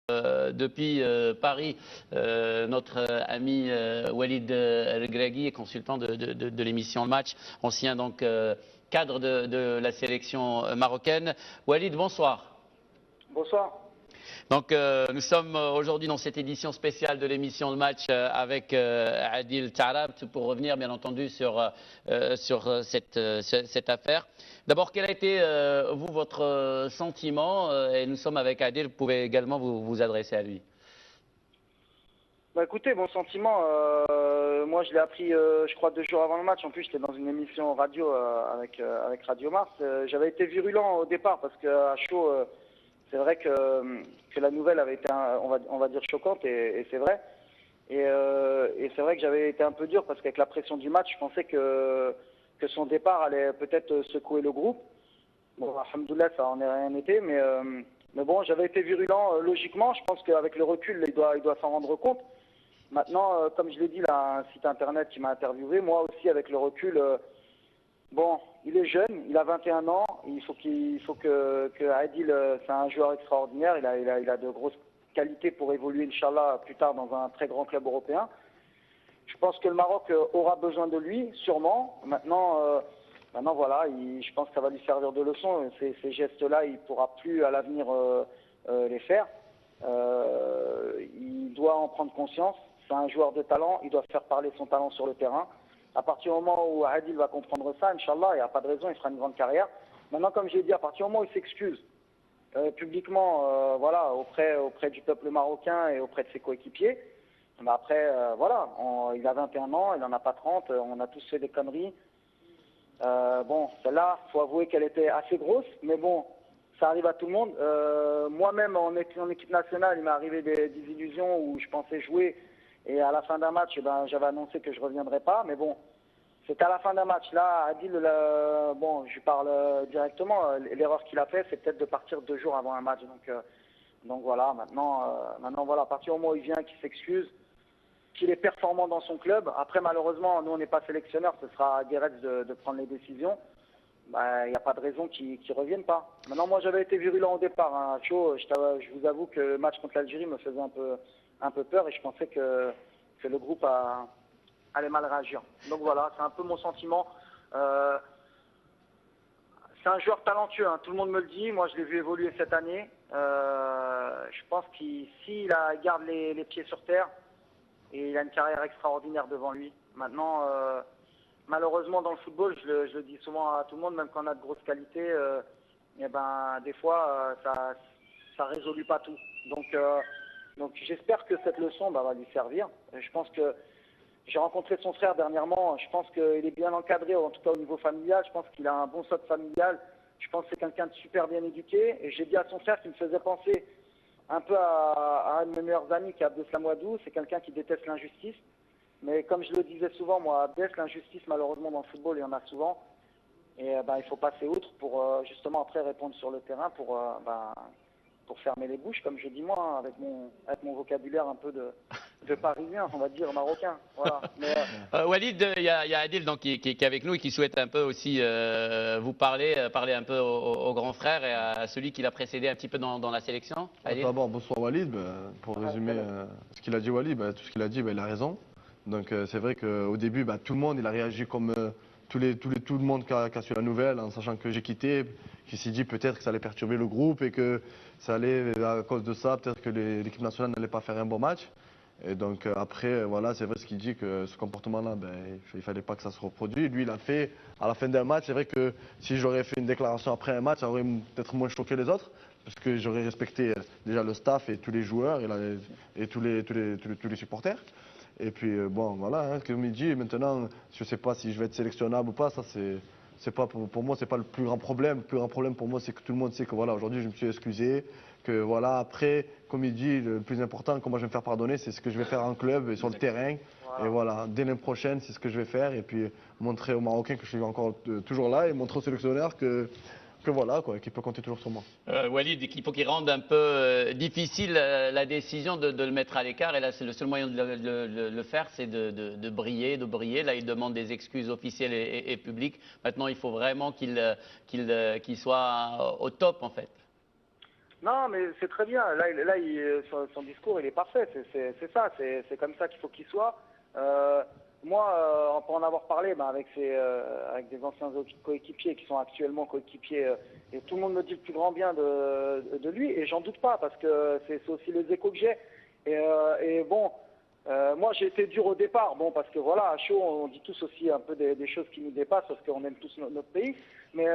depuis Paris, notre ami Walid El-Greghi est consultant de l'émission Le Match, ancien donc cadre de la sélection marocaine. Walid, bonsoir. Bonsoir. Donc nous sommes aujourd'hui dans cette édition spéciale de l'émission Le Match avec Adil Taarab pour revenir bien entendu sur cette affaire. D'abord, quel a été vous votre sentiment et nous sommes avec Adil, vous pouvez également vous adresser à lui. Bah écoutez, mon sentiment, moi je l'ai appris je crois 2 jours avant le match. En plus j'étais dans une émission radio avec Radio Mars. J'avais été virulent au départ parce qu'à chaud, c'est vrai que la nouvelle avait été on va dire choquante et c'est vrai. Et c'est vrai que j'avais été un peu dur parce qu'avec la pression du match, je pensais que son départ allait peut-être secouer le groupe. Bon, alhamdoulilah, ça en est rien été, mais bon, j'avais été virulent logiquement. Je pense qu'avec le recul, il doit s'en rendre compte. Maintenant, comme je l'ai dit, là, un site internet qui m'a interviewé, moi aussi avec le recul, bon, il est jeune, il a 21 ans, il faut que Adil, c'est un joueur extraordinaire, il a de grosses qualités pour évoluer, Inch'Allah, plus tard dans un très grand club européen. Je pense que le Maroc aura besoin de lui, sûrement. Maintenant voilà, je pense que ça va lui servir de leçon. Ces gestes-là, il ne pourra plus à l'avenir les faire. Il doit en prendre conscience. C'est un joueur de talent, il doit faire parler son talent sur le terrain. À partir du moment où Adil va comprendre ça, Inch'Allah, il n'y a pas de raison, il fera une grande carrière. Maintenant, comme j'ai dit, à partir du moment où il s'excuse publiquement, voilà, auprès du peuple marocain et auprès de ses coéquipiers, mais après, voilà, il a 21 ans, il n'en a pas 30, on a tous fait des conneries. Bon, celle-là, il faut avouer qu'elle était assez grosse, mais bon, ça arrive à tout le monde. Moi-même, en équipe nationale, il m'est arrivé des illusions où je pensais jouer, et à la fin d'un match, j'avais annoncé que je ne reviendrais pas, mais bon, c'est à la fin d'un match. Là, Adil, bon, je lui parle directement, l'erreur qu'il a fait, c'est peut-être de partir 2 jours avant un match, donc voilà, maintenant, voilà, à partir du moment où il vient, qu'il s'excuse, qu'il est performant dans son club. Après, malheureusement, nous, on n'est pas sélectionneurs, ce sera à Guéretz de prendre les décisions. Il n'y a pas de raison qu'il ne revienne pas. Maintenant, moi, j'avais été virulent au départ. Hein. Chaud, je vous avoue que le match contre l'Algérie me faisait un peu peur et je pensais que le groupe allait mal réagir. Donc voilà, c'est un peu mon sentiment. C'est un joueur talentueux, hein. Tout le monde me le dit. Moi, je l'ai vu évoluer cette année. Je pense s'il garde les pieds sur terre, et il a une carrière extraordinaire devant lui. Maintenant, malheureusement dans le football, je le dis souvent à tout le monde, même quand on a de grosses qualités, des fois ça résout pas tout. Donc j'espère que cette leçon va lui servir. Je pense que j'ai rencontré son frère dernièrement, je pense qu'il est bien encadré, en tout cas au niveau familial, je pense qu'il a un bon socle familial, je pense que c'est quelqu'un de super bien éduqué, et j'ai dit à son frère qu'il me faisait penser un peu à un de mes meilleurs amis qui est Abdeslam Ouadou, c'est quelqu'un qui déteste l'injustice. Mais comme je le disais souvent, moi, Abdes, l'injustice, malheureusement, dans le football, il y en a souvent. Et il faut passer outre pour justement après répondre sur le terrain, pour fermer les bouches, comme je dis moi, hein, avec mon vocabulaire un peu de parisien, on va dire, marocain. Voilà. Walid, il y a Adil donc, qui est avec nous et qui souhaite un peu aussi vous parler un peu au grand frère et à celui qui l'a précédé un petit peu dans la sélection. D'abord, bonsoir Walid. Pour résumer ce qu'il a dit Walid, tout ce qu'il a dit, il a raison. Donc c'est vrai qu'au début, tout le monde il a réagi comme tout le monde qui a su la nouvelle, en sachant que j'ai quitté, qui s'est dit peut-être que ça allait perturber le groupe et que ça allait, à cause de ça, peut-être que l'équipe nationale n'allait pas faire un bon match. Et donc après, voilà, c'est vrai ce qu'il dit, que ce comportement-là, il fallait pas que ça se reproduise. Lui, il a fait à la fin d'un match. C'est vrai que si j'aurais fait une déclaration après un match, ça aurait peut-être moins choqué les autres, parce que j'aurais respecté déjà le staff et tous les joueurs et tous les supporters. Et puis bon, voilà, hein, comme il dit, maintenant, je ne sais pas si je vais être sélectionnable ou pas, ça c'est pas pour moi, c'est pas le plus grand problème. Le plus grand problème pour moi, c'est que tout le monde sait que voilà, aujourd'hui je me suis excusé, que voilà, après, comme il dit, le plus important, comment je vais me faire pardonner, c'est ce que je vais faire en club et sur le terrain. Voilà. Et voilà, dès l'année prochaine, c'est ce que je vais faire. Et puis montrer aux Marocains que je suis encore toujours là et montrer aux sélectionneurs que voilà, quoi, qu'il peut compter toujours sur moi. Walid, il faut qu'il rende un peu difficile la décision de le mettre à l'écart. Et là, c'est le seul moyen de le faire, c'est de briller. Là, il demande des excuses officielles et publiques. Maintenant, il faut vraiment qu'il soit au top, en fait. Non, mais c'est très bien. Son discours, il est parfait. C'est ça. C'est comme ça qu'il faut qu'il soit. Moi, pour en avoir parlé avec des anciens coéquipiers qui sont actuellement coéquipiers, et tout le monde me dit le plus grand bien de lui, et j'en doute pas, parce que c'est aussi les échos que j'ai. Et bon, moi j'ai été dur au départ, bon, parce que voilà, à chaud, on dit tous aussi un peu des choses qui nous dépassent, parce qu'on aime tous notre pays. Mais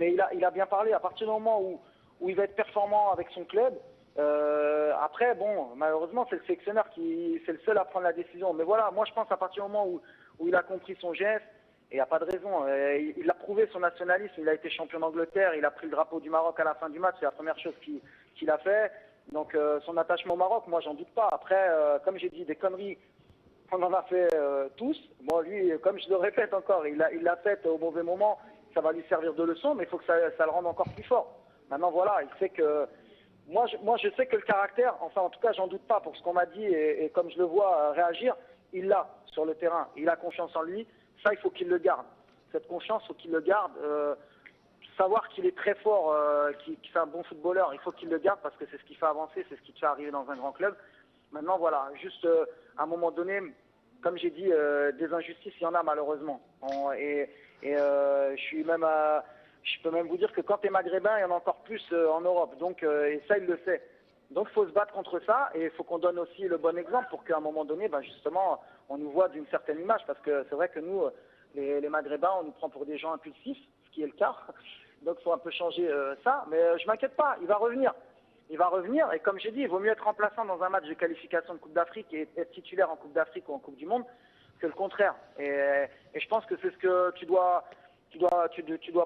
il a bien parlé. À partir du moment où il va être performant avec son club, après, bon, malheureusement, c'est le sélectionneur c'est le seul à prendre la décision. Mais voilà, moi je pense à partir du moment où il a compris son geste, et il n'y a pas de raison. Il a prouvé son nationalisme, il a été champion d'Angleterre, il a pris le drapeau du Maroc à la fin du match, c'est la première chose qu'il a fait. Donc son attachement au Maroc, moi j'en doute pas. Après, comme j'ai dit, des conneries, on en a fait tous. Moi, lui, comme je le répète encore, il l'a fait au mauvais moment, ça va lui servir de leçon, mais il faut que ça le rende encore plus fort. Maintenant, voilà, il sait que... Moi, je sais que le caractère, enfin en tout cas, j'en doute pas pour ce qu'on m'a dit et comme je le vois réagir, il l'a sur le terrain. Il a confiance en lui. Ça, il faut qu'il le garde. Cette confiance, il faut qu'il le garde. Savoir qu'il est très fort, qu'il est un bon footballeur, il faut qu'il le garde parce que c'est ce qui fait avancer, c'est ce qui te fait arriver dans un grand club. Maintenant, voilà, juste à un moment donné, comme j'ai dit, des injustices, il y en a malheureusement. Je peux même vous dire que quand tu es maghrébin, il y en a encore plus en Europe. Donc, et ça, il le sait. Donc, il faut se battre contre ça et il faut qu'on donne aussi le bon exemple pour qu'à un moment donné, justement, on nous voit d'une certaine image. Parce que c'est vrai que nous, les maghrébins, on nous prend pour des gens impulsifs, ce qui est le cas. Donc, il faut un peu changer ça. Mais je m'inquiète pas, il va revenir. Il va revenir et comme j'ai dit, il vaut mieux être remplaçant dans un match de qualification de Coupe d'Afrique et être titulaire en Coupe d'Afrique ou en Coupe du Monde que le contraire. Et je pense que c'est ce que tu dois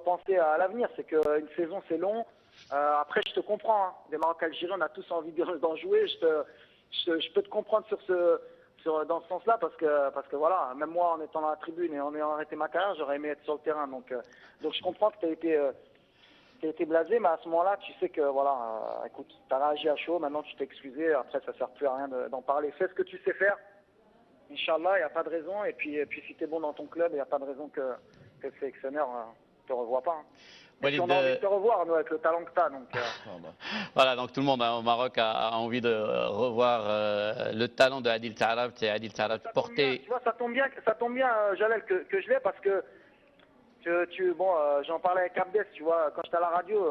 penser à l'avenir, c'est qu'une saison c'est long. Après je te comprends, hein. Des Maroc-Algériens, on a tous envie d'en jouer. Je peux te comprendre dans ce sens-là parce que voilà, même moi en étant dans la tribune et en ayant arrêté ma carrière, j'aurais aimé être sur le terrain. Donc je comprends que tu as été blasé, mais à ce moment-là, tu sais que voilà, écoute, tu as réagi à chaud, maintenant tu t'es excusé, après ça sert plus à rien d'en parler. Fais ce que tu sais faire. Inch'Allah, il n'y a pas de raison. Et puis si tu es bon dans ton club, il n'y a pas de raison que le sélectionneur ne te revoit pas. Hein. Et puis on a envie de te revoir, nous, avec le talent que tu as. Donc, Voilà, donc tout le monde au Maroc a envie de revoir le talent de Adil Taarabt. C'est Adil Taarabt porté. Tu vois, ça tombe bien, Jalel, que je l'ai parce que j'en parlais avec Abdes, tu vois, quand j'étais à la radio,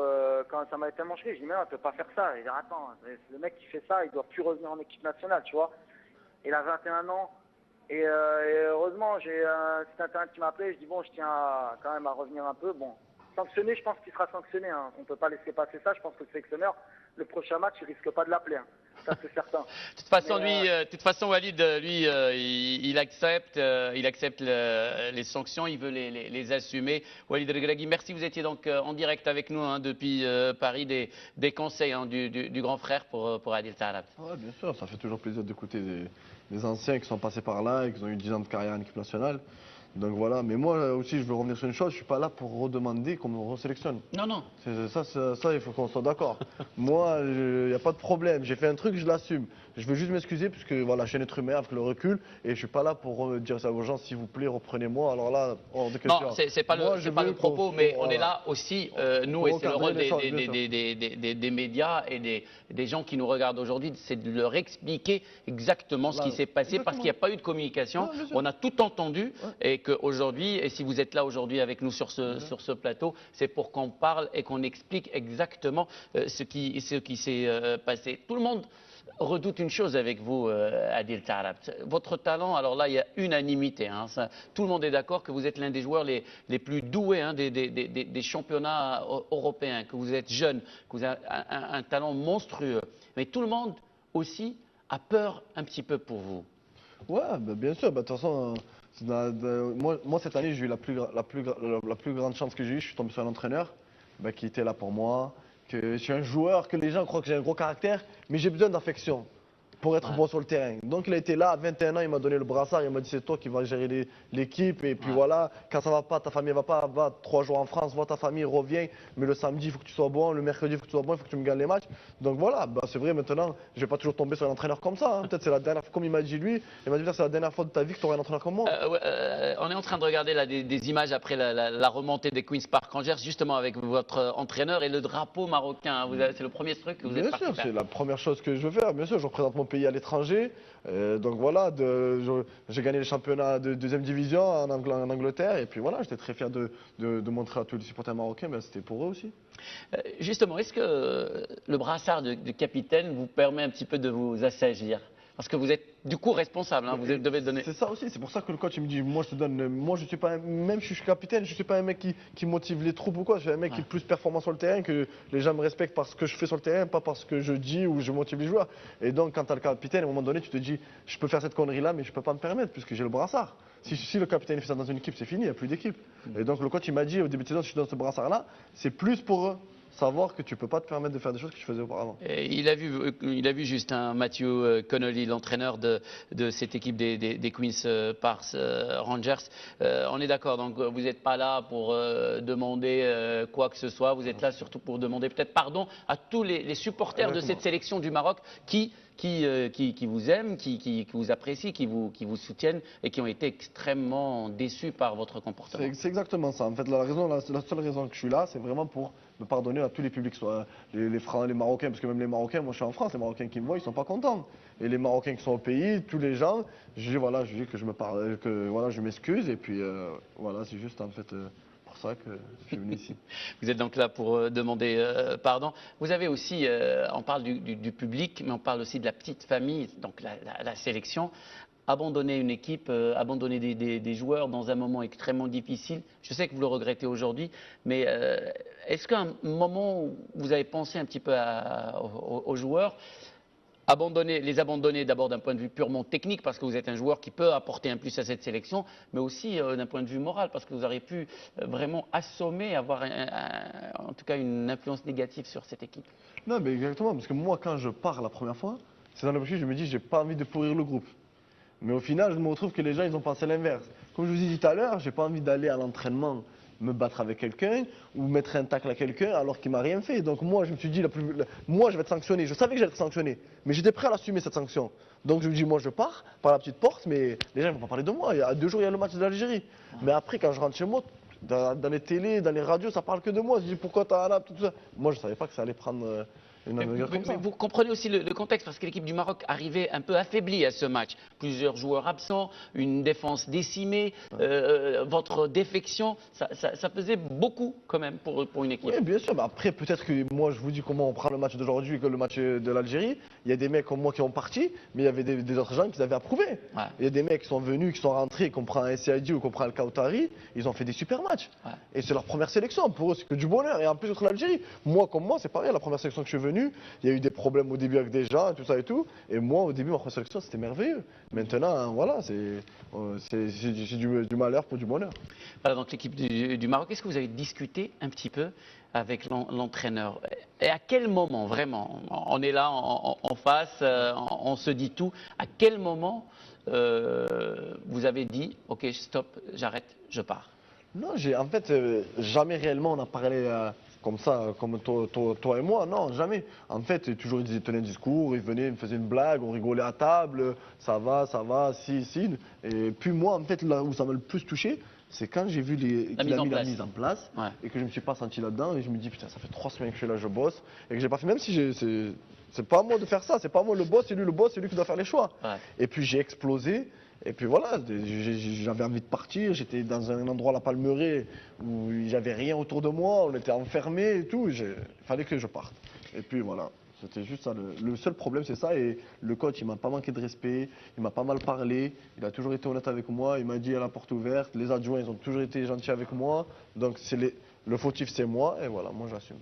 quand ça m'avait tellement choqué, je dis mais non, il peut pas faire ça. Il dit attends, le mec qui fait ça, il doit plus revenir en équipe nationale, tu vois. Il a 21 ans. Et heureusement, j'ai un site internet qui m'a appelé. Je dis bon, je tiens quand même à revenir un peu. Bon, sanctionné, je pense qu'il sera sanctionné. Hein. On ne peut pas laisser passer ça. Je pense que le sélectionneur, le prochain match, il risque pas de l'appeler. Hein. Ça, c'est certain. De toute façon, Walid, lui, il accepte les sanctions. Il veut les assumer. Walid Regragui, merci. Vous étiez donc en direct avec nous depuis Paris, des conseils du grand frère pour Adil Taarabt. Ouais, bien sûr, ça fait toujours plaisir d'écouter des anciens qui sont passés par là et qui ont eu 10 ans de carrière en équipe nationale. Donc voilà, mais moi aussi je veux revenir sur une chose, je suis pas là pour redemander qu'on me resélectionne. Non. Ça, il faut qu'on soit d'accord. Moi, il n'y a pas de problème, j'ai fait un truc, je l'assume. Je veux juste m'excuser parce que voilà, je suis un être humain avec le recul et je suis pas là pour dire ça aux gens, s'il vous plaît, reprenez-moi. Alors là, hors de question. Non, c'est pas le propos, mais on est là aussi, nous, et c'est le rôle des médias et des gens qui nous regardent aujourd'hui, c'est de leur expliquer exactement ce qui s'est passé parce qu'il n'y a pas eu de communication. On a tout entendu et qu'aujourd'hui, et si vous êtes là aujourd'hui avec nous sur ce plateau, c'est pour qu'on parle et qu'on explique exactement ce qui s'est passé. Tout le monde redoute une chose avec vous, Adil Taarabt. Votre talent, alors là, il y a unanimité. Hein, tout le monde est d'accord que vous êtes l'un des joueurs les plus doués des championnats européens, que vous êtes jeune, que vous avez un talent monstrueux. Mais tout le monde aussi a peur un petit peu pour vous. Ouais, bah, bien sûr. Bah, de toute façon, moi, cette année, j'ai eu la plus grande chance que j'ai eue. Je suis tombé sur un entraîneur qui était là pour moi. Que je suis un joueur que les gens croient que j'ai un gros caractère, mais j'ai besoin d'affection. pour être bon sur le terrain. Donc il a été là, à 21 ans, il m'a donné le brassard, il m'a dit c'est toi qui vas gérer l'équipe. Et puis voilà, quand ça va pas, ta famille va pas, va 3 jours en France, vois ta famille, reviens. Mais le samedi, il faut que tu sois bon, le mercredi, il faut que tu sois bon, il faut que tu me gagnes les matchs. Donc voilà, bah, c'est vrai maintenant, je vais pas toujours tomber sur un entraîneur comme ça. Peut-être c'est la dernière fois, comme il m'a dit lui, il m'a dit c'est la dernière fois de ta vie que tu auras un entraîneur comme moi. On est en train de regarder là, des images après la remontée des Queen's Park Rangers, justement avec votre entraîneur et le drapeau marocain. C'est le premier truc que vous êtes parti faire. Bien sûr, c'est la première chose que je veux faire. Bien sûr, je représente mon pays à l'étranger. Donc voilà, j'ai gagné les championnats de deuxième division en Angleterre. Et puis voilà, j'étais très fier de montrer à tous les supporters marocains, ben, c'était pour eux aussi. Justement, est-ce que le brassard de capitaine vous permet un petit peu de vous assagir? Parce que vous êtes du coup responsable, hein, vous devez donner. C'est ça aussi, c'est pour ça que le coach il me dit, moi je te donne, moi je suis pas, même si je suis capitaine, je suis pas un mec qui motive les troupes ou quoi, je suis un mec qui est plus performant sur le terrain, que les gens me respectent parce que je fais sur le terrain, pas parce que je dis ou je motive les joueurs. Et donc quand tu as le capitaine, à un moment donné, tu te dis, je peux faire cette connerie là, mais je peux pas me permettre puisque j'ai le brassard. Si le capitaine fait ça dans une équipe, c'est fini, il n'y a plus d'équipe. Et donc le coach il m'a dit au début de saison, si je suis dans ce brassard là, c'est plus pour savoir que tu peux pas te permettre de faire des choses que tu faisais auparavant. Et il a vu juste un Matthew Connolly, l'entraîneur de cette équipe des Queen's Park Rangers. On est d'accord, donc vous n'êtes pas là pour demander quoi que ce soit, vous êtes là surtout pour demander peut-être pardon à tous les supporters de cette sélection du Maroc qui vous aiment, qui vous apprécient, qui vous soutiennent et qui ont été extrêmement déçus par votre comportement. C'est exactement ça. En fait, la seule raison que je suis là, c'est vraiment pour me pardonner à tous les publics, soit les Français, les Marocains, parce que même les Marocains, moi je suis en France, les Marocains qui me voient, ils sont pas contents. Et les Marocains qui sont au pays, tous les gens, je dis que je me parle, que voilà, je m'excuse et puis voilà, c'est juste en fait pour ça que je suis venu ici. Vous êtes donc là pour demander pardon. Vous avez aussi, on parle du public, mais on parle aussi de la petite famille, donc la sélection. Abandonner une équipe, abandonner des joueurs dans un moment extrêmement difficile. Je sais que vous le regrettez aujourd'hui, mais est-ce qu'à un moment où vous avez pensé un petit peu aux joueurs, les abandonner d'abord d'un point de vue purement technique, parce que vous êtes un joueur qui peut apporter un plus à cette sélection, mais aussi d'un point de vue moral, parce que vous auriez pu vraiment assommer, avoir en tout cas une influence négative sur cette équipe? Non, mais exactement, parce que moi, quand je pars la première fois, c'est dans l'objectif, je me dis, j'ai pas envie de pourrir le groupe. Mais au final, je me retrouve que les gens, ils ont pensé l'inverse. Comme je vous ai dit tout à l'heure, j'ai pas envie d'aller à l'entraînement me battre avec quelqu'un ou mettre un tacle à quelqu'un alors qu'il m'a rien fait. Donc moi, je me suis dit, moi, je vais être sanctionné. Je savais que j'allais être sanctionné, mais j'étais prêt à l'assumer, cette sanction. Donc je me dis, moi, je pars par la petite porte, mais les gens ne vont pas parler de moi. Il y a 2 jours, il y a le match de l'Algérie. Mais après, quand je rentre chez moi, dans les télés, dans les radios, ça parle que de moi. Je dis, pourquoi t'as un tout ça. Moi, je savais pas que ça allait prendre... Mais vous comprenez aussi le contexte, parce que l'équipe du Maroc arrivait un peu affaiblie à ce match. Plusieurs joueurs absents, une défense décimée, votre défection, ça pesait beaucoup quand même pour une équipe. Oui, bien sûr, mais après peut-être que moi je vous dis comment on prend le match d'aujourd'hui que le match de l'Algérie. Il y a des mecs comme moi qui ont parti, mais il y avait des autres gens qui avaient approuvé. Ouais. Il y a des mecs qui sont venus, qui sont rentrés, qu'on prend un SCID ou qu'on prend Al-Kautari, ils ont fait des super matchs. Ouais. Et c'est leur première sélection, pour eux c'est que du bonheur. Et en plus contre l'Algérie, moi comme moi c'est pareil, la première sélection que je suis venu, il y a eu des problèmes au début avec des gens, tout ça et tout. Et moi, au début, ma première sélection, c'était merveilleux. Maintenant, voilà, c'est du malheur pour du bonheur. Voilà, donc l'équipe du Maroc, est-ce que vous avez discuté un petit peu avec l'entraîneur? Et à quel moment, vraiment, on est là en face, on se dit tout, à quel moment vous avez dit, ok, stop, j'arrête, je pars? Non, en fait, jamais réellement on a parlé... comme ça, comme toi et moi, non, jamais. En fait, toujours il tenait un discours, il venait, il me faisait une blague, on rigolait à table, ça va, si. Et puis moi, en fait, là où ça m'a le plus touché, c'est quand j'ai vu qu'il a mis la mise en place ouais. Et que je ne me suis pas senti là-dedans et je me dis, putain, ça fait 3 semaines que je suis là, je bosse et que j'ai pas fait, même si c'est pas à moi de faire ça, c'est pas à moi le boss, c'est lui le boss, c'est lui qui doit faire les choix. Ouais. Et puis j'ai explosé. Et puis voilà, j'avais envie de partir, j'étais dans un endroit, la Palmeraie, où il n'y avait rien autour de moi, on était enfermés et tout, il fallait que je parte. Et puis voilà, c'était juste ça, le seul problème c'est ça, et le coach il m'a pas manqué de respect, il m'a pas mal parlé, il a toujours été honnête avec moi, il m'a dit à la porte ouverte, les adjoints ils ont toujours été gentils avec moi, donc le fautif c'est moi, et voilà, moi j'assume.